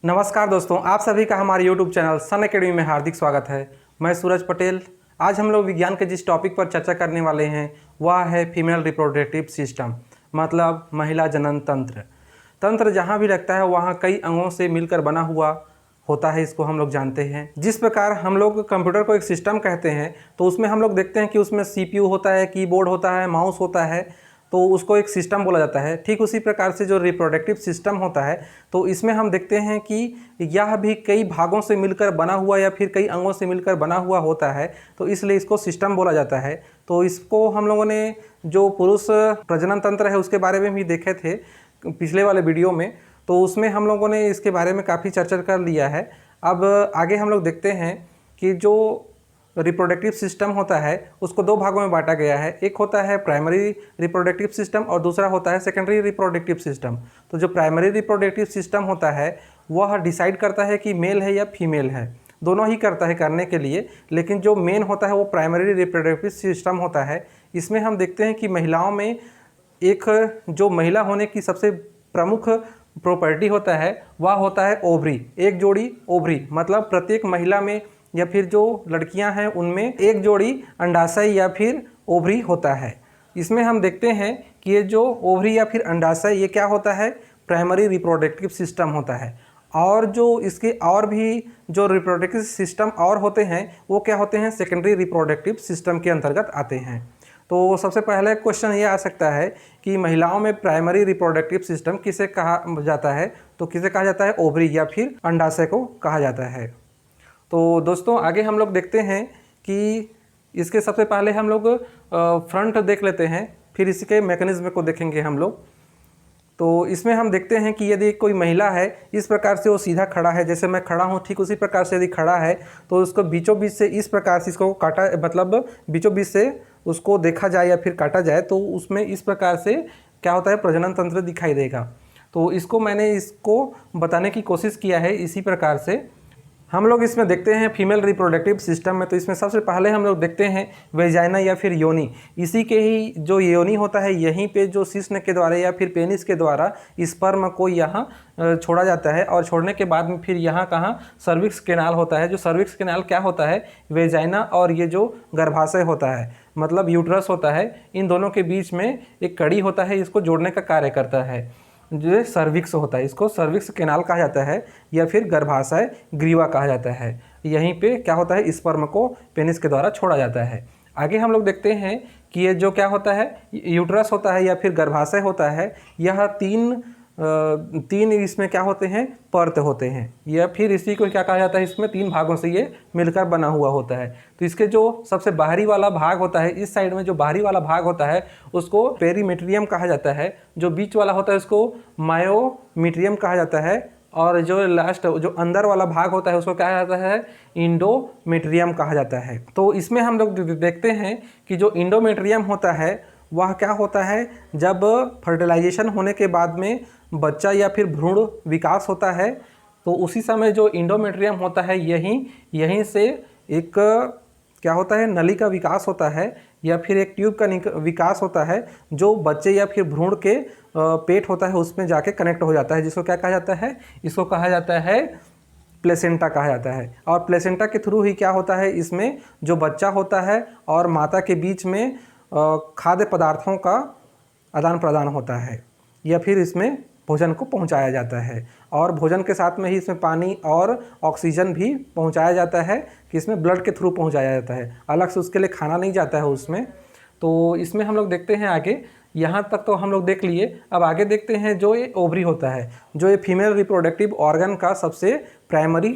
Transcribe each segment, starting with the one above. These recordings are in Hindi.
नमस्कार दोस्तों, आप सभी का हमारे YouTube चैनल सन एकेडमी में हार्दिक स्वागत है। मैं सूरज पटेल। आज हम लोग विज्ञान के जिस टॉपिक पर चर्चा करने वाले हैं वह है फीमेल रिप्रोडक्टिव सिस्टम, मतलब महिला जनन तंत्र। तंत्र जहाँ भी लगता है वहाँ कई अंगों से मिलकर बना हुआ होता है, इसको हम लोग जानते हैं। जिस प्रकार हम लोग कंप्यूटर को एक सिस्टम कहते हैं तो उसमें हम लोग देखते हैं कि उसमें CPU होता है, कीबोर्ड होता है, माउस होता है, तो उसको एक सिस्टम बोला जाता है। ठीक उसी प्रकार से जो रिप्रोडक्टिव सिस्टम होता है तो इसमें हम देखते हैं कि यह भी कई भागों से मिलकर बना हुआ या फिर कई अंगों से मिलकर बना हुआ होता है, तो इसलिए इसको सिस्टम बोला जाता है। तो इसको हम लोगों ने जो पुरुष प्रजनन तंत्र है उसके बारे में भी देखे थे पिछले वाले वीडियो में, तो उसमें हम लोगों ने इसके बारे में काफ़ी चर्चा कर लिया है। अब आगे हम लोग देखते हैं कि जो रिप्रोडक्टिव सिस्टम होता है उसको दो भागों में बांटा गया है। एक होता है प्राइमरी रिप्रोडक्टिव सिस्टम और दूसरा होता है सेकेंडरी रिप्रोडक्टिव सिस्टम। तो जो प्राइमरी रिप्रोडक्टिव सिस्टम होता है वह डिसाइड करता है कि मेल है या फीमेल है, दोनों ही करता है करने के लिए, लेकिन जो मेन होता है वो प्राइमरी रिप्रोडक्टिव सिस्टम होता है। इसमें हम देखते हैं कि महिलाओं में एक जो महिला होने की सबसे प्रमुख प्रॉपर्टी होता है वह होता है ओवरी, एक जोड़ी ओवरी, मतलब प्रत्येक महिला में या फिर जो लड़कियां हैं उनमें एक जोड़ी अंडाशय या फिर ओवरी होता है। इसमें हम देखते हैं कि ये जो ओवरी या फिर अंडाशय ये क्या होता है, प्राइमरी रिप्रोडक्टिव सिस्टम होता है। और जो इसके और भी जो रिप्रोडक्टिव सिस्टम और होते हैं वो क्या होते हैं, सेकेंडरी रिप्रोडक्टिव सिस्टम के अंतर्गत आते हैं। तो सबसे पहले क्वेश्चन ये आ सकता है कि महिलाओं में प्राइमरी रिप्रोडक्टिव सिस्टम किसे कहा जाता है, तो किसे कहा जाता है, ओवरी या फिर अंडाशय को कहा जाता है। तो दोस्तों आगे हम लोग देखते हैं कि इसके सबसे पहले हम लोग फ्रंट देख लेते हैं, फिर इसके मैकेनिज्म को देखेंगे हम लोग। तो इसमें हम देखते हैं कि यदि कोई महिला है इस प्रकार से वो सीधा खड़ा है, जैसे मैं खड़ा हूँ ठीक उसी प्रकार से यदि खड़ा है तो उसको बीचों बीच से इस प्रकार से इसको काटा, मतलब बीचों बीच से उसको देखा जाए या फिर काटा जाए तो उसमें इस प्रकार से क्या होता है, प्रजनन तंत्र दिखाई देगा। तो मैंने इसको बताने की कोशिश किया है इसी प्रकार से। हम लोग इसमें देखते हैं फीमेल रिप्रोडक्टिव सिस्टम में, तो इसमें सबसे पहले हम लोग देखते हैं वेजाइना या फिर योनि। इसी के ही जो योनि होता है यहीं पे जो शिश्न के द्वारा या फिर पेनिस के द्वारा स्पर्म को यहाँ छोड़ा जाता है, और छोड़ने के बाद में फिर यहाँ कहाँ सर्विक्स कैनाल होता है। जो सर्विक्स कैनाल क्या होता है, वेजाइना और ये जो गर्भाशय होता है मतलब यूट्रस होता है, इन दोनों के बीच में एक कड़ी होता है, इसको जोड़ने का कार्य करता है। जो सर्विक्स होता है इसको सर्विक्स कैनाल कहा जाता है या फिर गर्भाशय ग्रीवा कहा जाता है। यहीं पे क्या होता है, स्पर्म को पेनिस के द्वारा छोड़ा जाता है। आगे हम लोग देखते हैं कि ये जो क्या होता है, यूट्रस होता है या फिर गर्भाशय होता है, यह तीन इसमें क्या होते हैं, परत होते हैं, या फिर इसी को क्या कहा जाता है, इसमें तीन भागों से ये मिलकर बना हुआ होता है। तो इसके जो सबसे बाहरी वाला भाग होता है, इस साइड में जो बाहरी वाला भाग होता है उसको पेरीमेट्रियम कहा जाता है, जो बीच वाला होता है उसको मायोमीट्रियम कहा जाता है, और जो लास्ट जो अंदर वाला भाग होता है उसको क्या कहा जाता है, इंडोमेट्रियम कहा जाता है। तो इसमें हम लोग देखते हैं कि जो इंडोमेट्रियम होता है वह क्या होता है, जब फर्टिलाइजेशन होने के बाद में बच्चा या फिर भ्रूण विकास होता है तो उसी समय जो इंडोमेट्रियम होता है यहीं से एक क्या होता है, नली का विकास होता है या फिर एक ट्यूब का विकास होता है, जो बच्चे या फिर भ्रूण के पेट होता है उसमें जाके कनेक्ट हो जाता है, जिसको क्या कहा जाता है, इसको कहा जाता है प्लेसेंटा कहा जाता है। और प्लेसेंटा के थ्रू ही क्या होता है, इसमें जो बच्चा होता है और माता के बीच में खाद्य पदार्थों का आदान प्रदान होता है, या फिर इसमें भोजन को पहुंचाया जाता है, और भोजन के साथ में ही इसमें पानी और ऑक्सीजन भी पहुंचाया जाता है, कि इसमें ब्लड के थ्रू पहुंचाया जाता है, अलग से उसके लिए खाना नहीं जाता है उसमें। तो इसमें हम लोग देखते हैं आगे, यहाँ तक तो हम लोग देख लिए। अब आगे देखते हैं जो ये ओवरी होता है, जो ये फीमेल रिप्रोडक्टिव ऑर्गन का सबसे प्राइमरी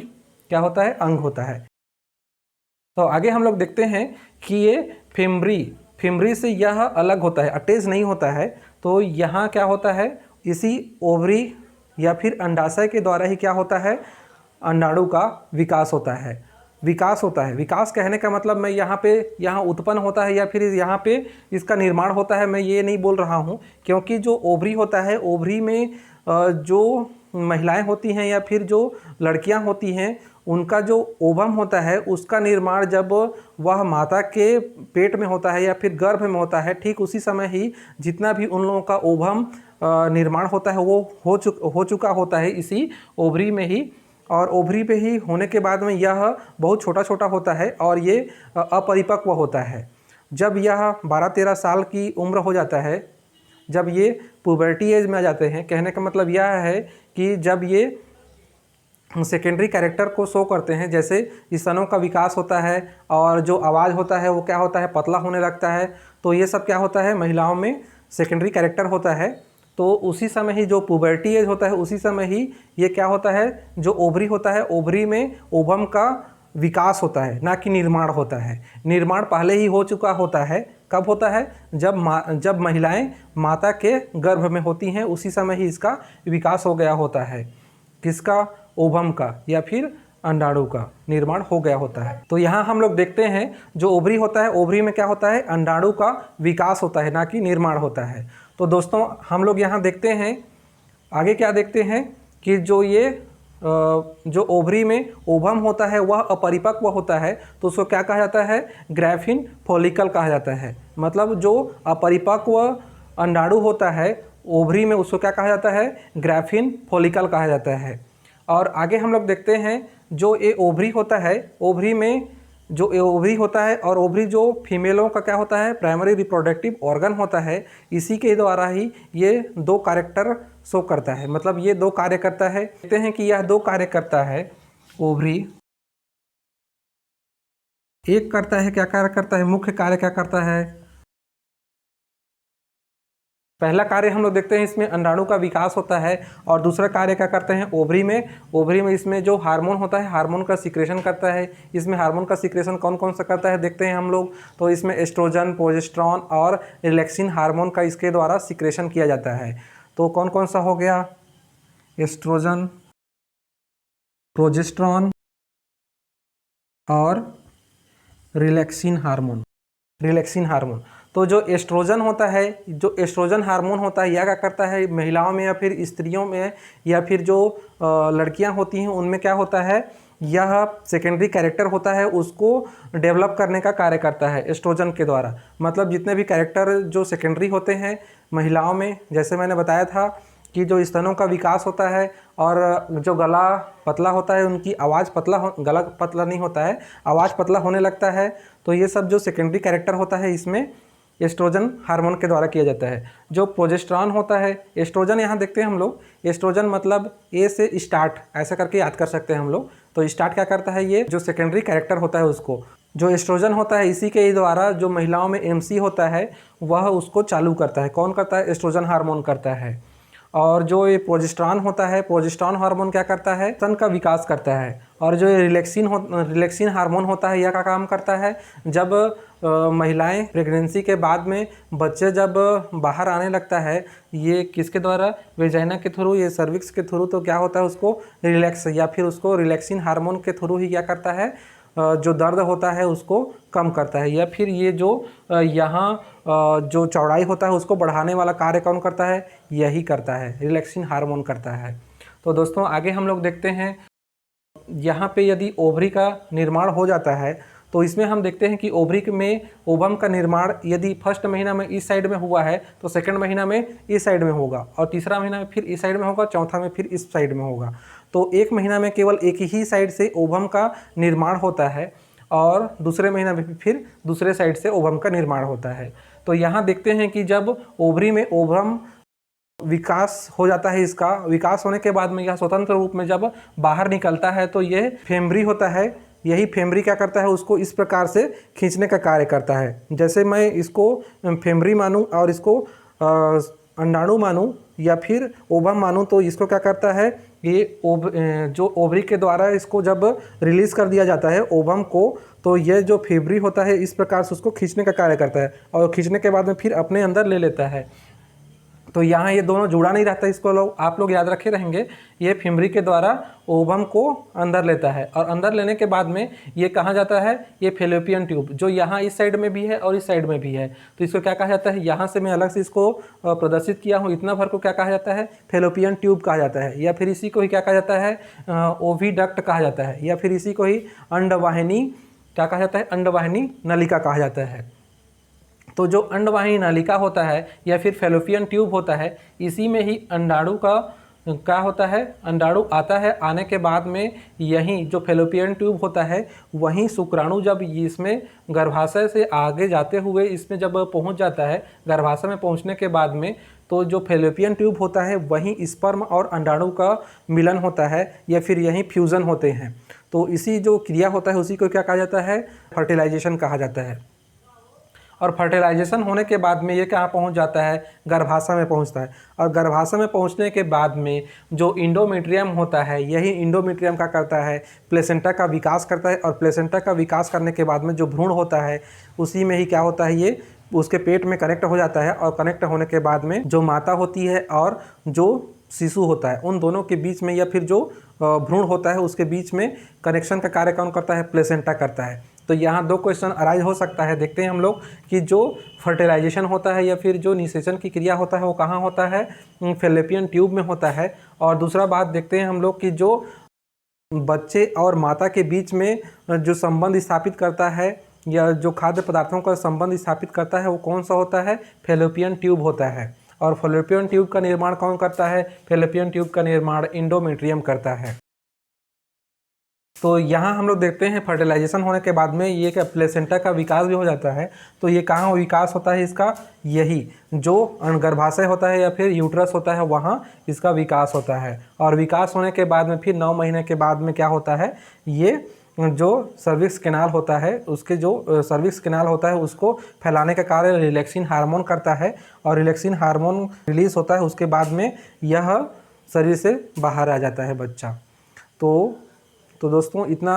क्या होता है, अंग होता है। तो आगे हम लोग देखते हैं कि ये फिमरी से यह अलग होता है, अटैच नहीं होता है। तो यहाँ क्या होता है, इसी ओवरी या फिर अंडाशय के द्वारा ही क्या होता है, अंडाणु का विकास होता है। विकास कहने का मतलब मैं यहाँ उत्पन्न होता है या फिर यहाँ पे इसका निर्माण होता है, मैं ये नहीं बोल रहा हूँ, क्योंकि जो ओवरी होता है, ओवरी में जो महिलाएं होती हैं या फिर जो लड़कियां होती हैं उनका जो ओवम होता है उसका निर्माण जब वह माता के पेट में होता है या फिर गर्भ में होता है, ठीक उसी समय ही जितना भी उन लोगों का ओवम निर्माण होता है वो हो चुका होता है इसी ओवरी में ही। और ओवरी पे ही होने के बाद में यह बहुत छोटा छोटा होता है और ये अपरिपक्व होता है। जब यह 12-13 साल की उम्र हो जाता है, जब ये पुबर्टी एज में आ जाते हैं, कहने का मतलब यह है कि जब ये सेकेंडरी कैरेक्टर को शो करते हैं, जैसे स्तनों का विकास होता है और जो आवाज़ होता है वो क्या होता है, पतला होने लगता है। तो ये सब क्या होता है, महिलाओं में सेकेंडरी कैरेक्टर होता है। तो उसी समय ही जो पुबर्टी एज होता है, उसी समय ही ये क्या होता है, जो ओवरी होता है, ओवरी में ओवम का विकास होता है, ना कि निर्माण होता है। निर्माण पहले ही हो चुका होता है। कब होता है, जब महिलाएं माता के गर्भ में होती हैं, उसी समय ही इसका विकास हो गया होता है। किसका, ओवम का या फिर अंडाणु का निर्माण हो गया होता है। तो यहाँ हम लोग देखते हैं जो ओवरी होता है, ओवरी में क्या होता है, अंडाणु का विकास होता है, ना कि निर्माण होता है। तो दोस्तों हम लोग यहाँ देखते हैं आगे क्या देखते हैं कि जो ओवरी में ओवम होता है वह अपरिपक्व होता है, तो उसको क्या कहा जाता है, ग्रैफिन फॉलिकल कहा जाता है। मतलब जो अपरिपक्व अंडाणु होता है ओवरी में, उसको क्या कहा जाता है, ग्रैफिन फॉलिकल कहा जाता है। और आगे हम लोग देखते हैं जो ये ओवरी होता है, ओवरी में जो ओवरी होता है और ओवरी जो फीमेलों का क्या होता है, प्राइमरी रिप्रोडक्टिव ऑर्गन होता है। इसी के द्वारा ही ये दो कैरेक्टर शो करता है, मतलब ये दो कार्य करता है। देखते हैं कि यह दो कार्य करता है ओवरी। एक करता है, क्या कार्य करता है, मुख्य कार्य क्या करता है। पहला कार्य हम लोग देखते हैं इसमें अंडाणु का विकास होता है, और दूसरा कार्य क्या करते हैं ओवरी में, ओवरी में इसमें जो हार्मोन होता है, हार्मोन का सिक्रेशन करता है। इसमें हार्मोन का सिक्रेशन कौन कौन सा करता है देखते हैं हम लोग। तो इसमें एस्ट्रोजन, प्रोजेस्टेरॉन और रिलैक्सिन हार्मोन का इसके द्वारा सिक्रेशन किया जाता है। तो कौन कौन सा हो गया, एस्ट्रोजन, प्रोजेस्टेरॉन और रिलैक्सिन हार्मोन। रिलैक्सिन हार्मोन, तो जो एस्ट्रोजन होता है, जो एस्ट्रोजन हार्मोन होता है, यह क्या करता है, महिलाओं में या फिर स्त्रियों में या फिर जो लड़कियां होती हैं उनमें क्या होता है, यह सेकेंडरी कैरेक्टर होता है, उसको डेवलप करने का कार्य करता है एस्ट्रोजन के द्वारा। मतलब जितने भी कैरेक्टर जो सेकेंडरी होते हैं महिलाओं में, जैसे मैंने बताया था कि जो स्तनों का विकास होता है और जो गला पतला होता है, उनकी आवाज़ गला पतला नहीं होता है, आवाज़ पतला होने लगता है। तो ये सब जो सेकेंडरी कैरेक्टर होता है इसमें एस्ट्रोजन हार्मोन के द्वारा किया जाता है। जो प्रोजेस्टेरॉन होता है, एस्ट्रोजन यहाँ देखते हैं हम लोग, एस्ट्रोजन मतलब ए से स्टार्ट ऐसा करके याद कर सकते हैं हम लोग। तो स्टार्ट क्या करता है, ये जो सेकेंडरी कैरेक्टर होता है उसको, जो एस्ट्रोजन होता है इसी के द्वारा जो महिलाओं में एमसी होता है वह उसको चालू करता है। कौन करता है, एस्ट्रोजन हार्मोन करता है। और जो ये प्रोजेस्टेरॉन होता है, प्रोजेस्टेरॉन हार्मोन क्या करता है, स्तन का विकास करता है। और जो रिलैक्सिन हार्मोन होता है, यह क्या काम करता है, जब महिलाएं प्रेगनेंसी के बाद में बच्चे जब बाहर आने लगता है, ये किसके द्वारा, वेजाइना के थ्रू, ये सर्विक्स के थ्रू, तो क्या होता है उसको रिलैक्स या फिर उसको रिलैक्सिन हार्मोन के थ्रू ही क्या करता है, जो दर्द होता है उसको कम करता है। या फिर ये जो यहाँ जो चौड़ाई होता है उसको बढ़ाने वाला कार्य कौन करता है, यही करता है, रिलैक्सिन हार्मोन करता है। तो दोस्तों आगे हम लोग देखते हैं, यहाँ पे यदि ओवरी का निर्माण हो जाता है तो इसमें हम देखते हैं कि ओवरी में ओवम का निर्माण यदि फर्स्ट महीना में इस साइड में हुआ है तो सेकंड महीना में इस साइड में होगा, और तीसरा महीना में फिर इस साइड में होगा, चौथा में फिर इस साइड में होगा। तो एक महीना में केवल एक ही साइड से ओवम का निर्माण होता है और दूसरे महीना में फिर दूसरे साइड से ओवम का निर्माण होता है। तो यहाँ देखते हैं कि जब ओवरी में ओवम विकास हो जाता है, इसका विकास होने के बाद में यह स्वतंत्र रूप में जब बाहर निकलता है तो यह फेमरी होता है। यही फेमरी क्या करता है, उसको इस प्रकार से खींचने का कार्य करता है। जैसे मैं इसको फेमरी मानूं और इसको अंडाणु मानूं या फिर ओवम मानूं, तो इसको क्या करता है, ये जो ओवरी के द्वारा इसको जब रिलीज़ कर दिया जाता है ओवम को, तो ये जो फेमरी होता है इस प्रकार से उसको खींचने का कार्य करता है और खींचने के बाद में फिर अपने अंदर ले लेता है। तो यहाँ ये दोनों जुड़ा नहीं रहता, इसको आप लोग याद रखे रहेंगे। ये फेमरी के द्वारा ओवम को अंदर लेता है और अंदर लेने के बाद में ये कहाँ जाता है, ये फेलोपियन ट्यूब जो यहाँ इस साइड में भी है और इस साइड में भी है, तो इसको क्या कहा जाता है, यहाँ से मैं अलग से इसको प्रदर्शित किया हूँ, इतना भर को क्या कहा जाता है, फेलोपियन ट्यूब कहा जाता है। या फिर इसी को ही क्या कहा जाता है, ओविडक्ट कहा जाता है, या फिर इसी को ही अंडवाहिनी क्या कहा जाता है, अंडवाहिनी नलिका कहा जाता है। तो जो अंडवाहिनी नलिका होता है या फिर फेलोपियन ट्यूब होता है, इसी में ही अंडाणु का क्या होता है, अंडाणु आता है, आने के बाद में यहीं जो फेलोपियन ट्यूब होता है वहीं शुक्राणु जब इसमें गर्भाशय से आगे जाते हुए इसमें जब पहुंच जाता है, गर्भाशय में पहुंचने के बाद में तो जो फेलोपियन ट्यूब होता है वहीं स्पर्म और अंडाणु का मिलन होता है या फिर यहीं फ्यूज़न होते हैं। तो इसी जो क्रिया होता है उसी को क्या कहा जाता है, फर्टिलाइजेशन कहा जाता है। और फर्टिलाइजेशन होने के बाद में ये कहाँ पहुंच जाता है, गर्भाशय में पहुंचता है। और गर्भाशय में पहुंचने के बाद में जो इंडोमेट्रियम होता है, यही इंडोमेट्रियम का करता है, प्लेसेंटा का विकास करता है। और प्लेसेंटा का विकास करने के बाद में जो भ्रूण होता है उसी में ही क्या होता है, ये उसके पेट में कनेक्ट हो जाता है। और कनेक्ट होने के बाद में जो माता होती है और जो शिशु होता है उन दोनों के बीच में या फिर जो भ्रूण होता है उसके बीच में कनेक्शन का कार्य कौन करता है, प्लेसेंटा करता है। तो यहाँ दो क्वेश्चन अराइज हो सकता है। देखते हैं हम लोग कि जो फर्टिलाइजेशन होता है या फिर जो निषेचन की क्रिया होता है वो कहाँ होता है, फेलोपियन ट्यूब में होता है। और दूसरा बात देखते हैं हम लोग कि जो बच्चे और माता के बीच में जो संबंध स्थापित करता है या जो खाद्य पदार्थों का संबंध स्थापित करता है वो कौन सा होता है, फेलोपियन ट्यूब होता है। और फेलोपियन ट्यूब का निर्माण कौन करता है, फेलोपियन ट्यूब का निर्माण इंडोमेट्रियम करता है। तो यहाँ हम लोग देखते हैं फर्टिलाइजेशन होने के बाद में ये क्या प्लेसेंटा का विकास भी हो जाता है। तो ये कहाँ विकास होता है इसका, यही जो गर्भाशय होता है या फिर यूट्रस होता है वहाँ इसका विकास होता है। और विकास होने के बाद में फिर 9 महीने के बाद में क्या होता है, ये जो सर्विक्स कैनाल होता है उसके जो सर्विक्स कैनाल होता है उसको फैलाने का कार्य रिलैक्सिन हार्मोन करता है। और रिलैक्सिन हार्मोन रिलीज होता है, उसके बाद में यह शरीर से बाहर आ जाता है बच्चा। तो दोस्तों इतना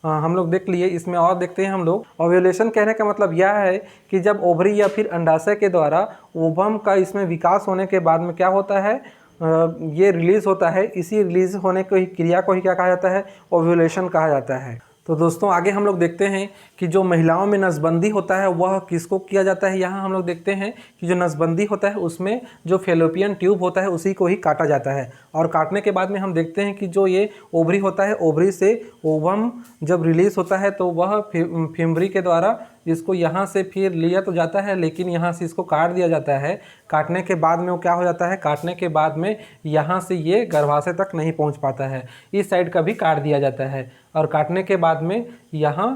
हम लोग देख लिए। इसमें और देखते हैं हम लोग, ओव्यूलेशन कहने का मतलब यह है कि जब ओवरी या फिर अंडाशय के द्वारा ओवम का इसमें विकास होने के बाद में क्या होता है, ये रिलीज़ होता है। इसी रिलीज़ होने को ही क्रिया को ही क्या कहा जाता है, ओव्यूलेशन कहा जाता है। तो दोस्तों आगे हम लोग देखते हैं कि जो महिलाओं में नसबंदी होता है वह किसको किया जाता है। यहाँ हम लोग देखते हैं कि जो नसबंदी होता है उसमें जो फेलोपियन ट्यूब होता है उसी को ही काटा जाता है। और काटने के बाद में हम देखते हैं कि जो ये ओवरी होता है, ओवरी से ओवम जब रिलीज होता है तो वह फिम्बरी के द्वारा इसको यहाँ से फिर लिया तो जाता है, लेकिन यहाँ से इसको काट दिया जाता है। काटने के बाद में वो क्या हो जाता है, काटने के बाद में यहाँ से ये गर्भाशय तक नहीं पहुँच पाता है, इस साइड का भी काट दिया जाता है। और काटने के बाद में यहाँ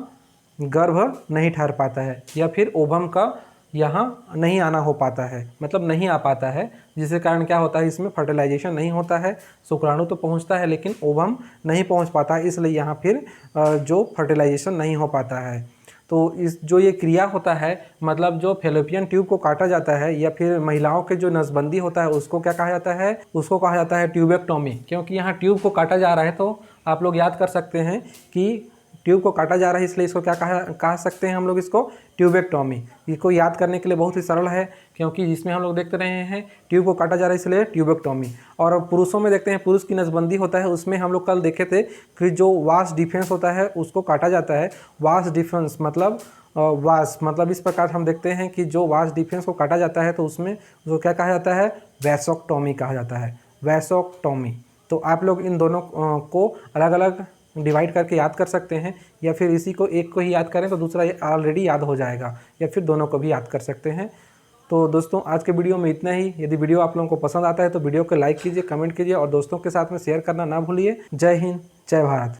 गर्भ नहीं ठहर पाता है या फिर ओवम का यहाँ नहीं आना हो पाता है, मतलब नहीं आ पाता है, जिसके कारण क्या होता है, इसमें फर्टिलाइजेशन नहीं होता है। शुक्राणु तो पहुँचता है लेकिन ओवम नहीं पहुँच पाता है, इसलिए यहाँ फिर जो फर्टिलाइजेशन नहीं हो पाता है। तो इस जो ये क्रिया होता है, मतलब जो फेलोपियन ट्यूब को काटा जाता है या फिर महिलाओं के जो नसबंदी होता है उसको क्या कहा जाता है, उसको कहा जाता है ट्यूबेक्टोमी। क्योंकि यहाँ ट्यूब को काटा जा रहा है तो आप लोग याद कर सकते हैं कि ट्यूब को काटा जा रहा है, इसलिए इसको क्या कह सकते हैं हम लोग, इसको ट्यूबेक्टोमी। इसको याद करने के लिए बहुत ही सरल है, क्योंकि जिसमें हम लोग देखते रहे हैं ट्यूब को काटा जा रहा है इसलिए ट्यूबेक्टोमी। और पुरुषों में देखते हैं, पुरुष की नसबंदी होता है, उसमें हम लोग कल देखे थे कि जो वास डिफेंस होता है उसको काटा जाता है। वास डिफेंस मतलब इस प्रकार हम देखते हैं कि जो वास डिफेंस को काटा जाता है तो उसमें जो क्या कहा जाता है, वैसोक्टोमी कहा जाता है, वैसोक्टोमी। तो आप लोग इन दोनों को अलग अलग डिवाइड करके याद कर सकते हैं, या फिर इसी को एक को ही याद करें तो दूसरा ऑलरेडी याद हो जाएगा, या फिर दोनों को भी याद कर सकते हैं। तो दोस्तों आज के वीडियो में इतना ही। यदि वीडियो आप लोगों को पसंद आता है तो वीडियो को लाइक कीजिए, कमेंट कीजिए और दोस्तों के साथ में शेयर करना ना भूलिए। जय हिंद, जय भारत।